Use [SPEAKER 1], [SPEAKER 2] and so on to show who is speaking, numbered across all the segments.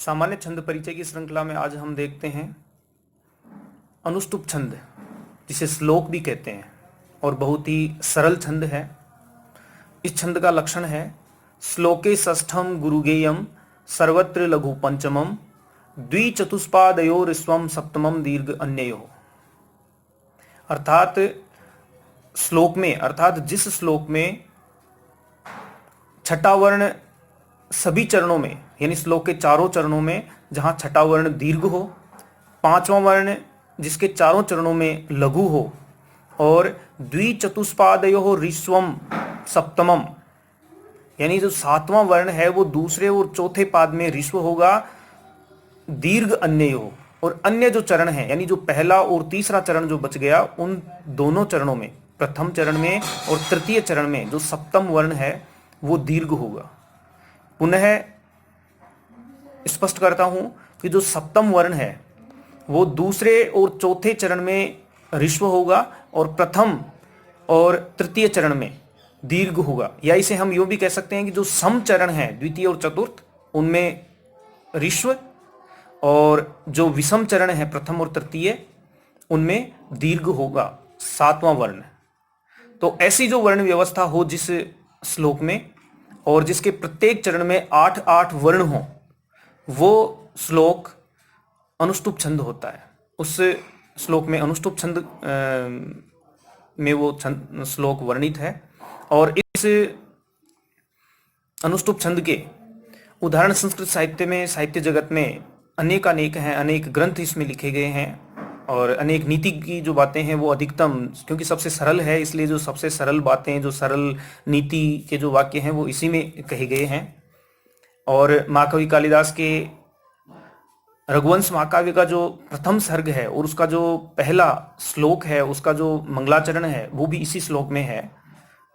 [SPEAKER 1] सामान्य छंद परिचय की श्रृंखला में आज हम देखते हैं अनुष्टुप छंद, जिसे श्लोक भी कहते हैं और बहुत ही सरल छंद है। इस छंद का लक्षण है श्लोके षष्ठम गुरुगेयम सर्वत्र लघु पंचमम द्विचतुष्पादयोर स्वम सप्तमम दीर्घ अन्ययो। अर्थात जिस श्लोक में छठा वर्ण सभी चरणों में, यानी श्लोक के चारों चरणों में जहां छठा वर्ण दीर्घ हो, पांचवा वर्ण जिसके चारों चरणों में लघु हो, और द्विचतुष्पादयो ऋस्वम सप्तमम, यानी जो सातवां वर्ण है वो दूसरे और चौथे पाद में ऋस्व होगा, दीर्घ अन्य हो। और अन्य जो चरण है, यानी जो पहला और तीसरा चरण जो बच गया, उन दोनों चरणों में, प्रथम चरण में और तृतीय चरण में जो सप्तम वर्ण है वो दीर्घ होगा। पुनः स्पष्ट करता हूं कि जो सप्तम वर्ण है वो दूसरे और चौथे चरण में ऋस्व होगा और प्रथम और तृतीय चरण में दीर्घ होगा। या इसे हम यूं भी कह सकते हैं कि जो सम चरण है द्वितीय और चतुर्थ, उनमें ऋस्व, और जो विषम चरण है प्रथम और तृतीय, उनमें दीर्घ होगा सातवां वर्ण। तो ऐसी जो वर्ण व्यवस्था हो जिस श्लोक में, और जिसके प्रत्येक चरण में 8-8 वर्ण हो, वो श्लोक अनुष्टुप छंद होता है। उस श्लोक में अनुष्टुप छंद में वो श्लोक वर्णित है। और इस अनुष्टुप छंद के उदाहरण संस्कृत साहित्य में, साहित्य जगत में अनेक हैं, अनेक ग्रंथ इसमें लिखे गए हैं, और अनेक नीति की जो बातें हैं वो अधिकतम, क्योंकि सबसे सरल है इसलिए जो सबसे सरल बातें, जो सरल नीति के जो वाक्य हैं वो इसी में कहे गए हैं। और महाकवि कालिदास के रघुवंश महाकाव्य का जो प्रथम सर्ग है और उसका जो पहला श्लोक है, उसका जो मंगलाचरण है, वो भी इसी श्लोक में है।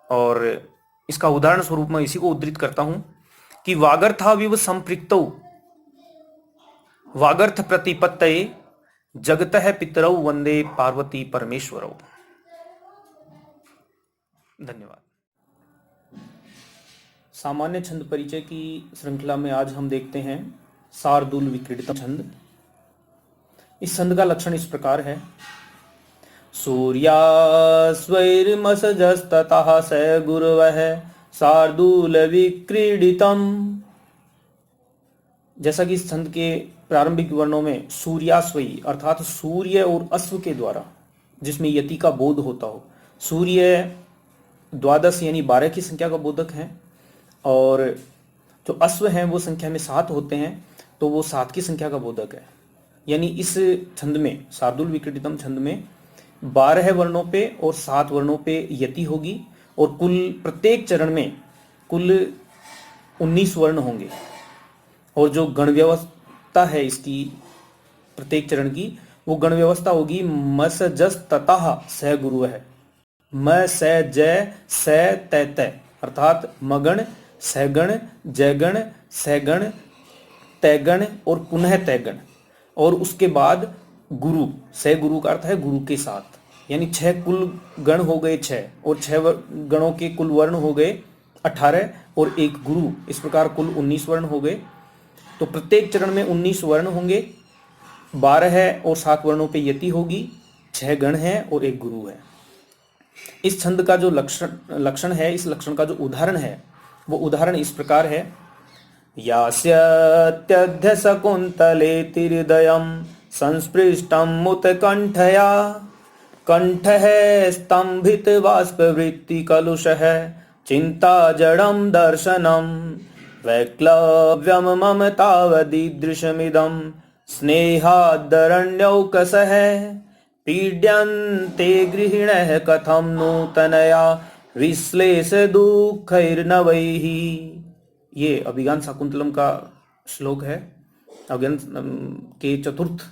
[SPEAKER 1] और इसका उदाहरण स्वरूप मैं इसी को उद्धृत करता हूं कि वागर्थाविव संपृक्तौ वागर्थ प्रतिपत्तये जगतः पितरौ वंदे पार्वती परमेश्वरौ। धन्यवाद। सामान्य छंद परिचय की श्रृंखला में आज हम देखते हैं शार्दूल विक्रीडितम छंद। इस छंद का लक्षण इस प्रकार है सूर्यास्वैर्मसजस्ततः स गुरवः शार्दूल विक्रीडितम। जैसा कि इस छंद के प्रारंभिक वर्णों में सूर्यास्वई अर्थात सूर्य और अश्व के द्वारा, जिसमें यति का बोध होता हो। सूर्य 12 यानी 12 की संख्या का बोधक है, और जो अश्व हैं वो संख्या में 7 होते हैं, तो वो 7 की संख्या का बोधक है। यानी इस छंद में, शार्दूल विक्रीडितम छंद में 12 वर्णों पे और 7 वर्णों पे यति होगी, और कुल प्रत्येक चरण में कुल 19 वर्ण होंगे। और जो गण व्यवस्था है इसकी प्रत्येक चरण की, वो गण व्यवस्था होगी मस जस ततः स गुरु है, म स जय स तय, अर्थात मगण, सगण, जयगण, सगण, तैगण और पुनः तैगण। और उसके बाद गुरु, स गुरु का अर्थ है गुरु के साथ, यानी 6 कुल गण हो गए 6, और 6 गणों के कुल वर्ण हो गए 18 और एक गुरु, इस प्रकार कुल 19 वर्ण हो गए। तो प्रत्येक चरण में 19 वर्ण होंगे, 12 और 7 वर्णों पे यति होगी, 6 गण हैं और एक गुरु है। इस छंद का जो लक्षण है, इस लक्षण का जो उदाहरण है, वो उदाहरण इस प्रकार है यास्यत्यध्य शकुन्तले तिर्दयं संस्पृष्टं उत्कण्ठया कंठः स्तंभित बाष्पवृत्ति कलुषः चिंता जडं दर्शनम् वैक्लव्यम मम तावदीदृशमिदं स्नेहादरण्यौकसः पीड्यन्ते गृहिणः कथं नूतनया विश्लेष दुःखैर्नवैः। ये अभिज्ञान शाकुंतलम का श्लोक है। अभिज्ञान के चतुर्थ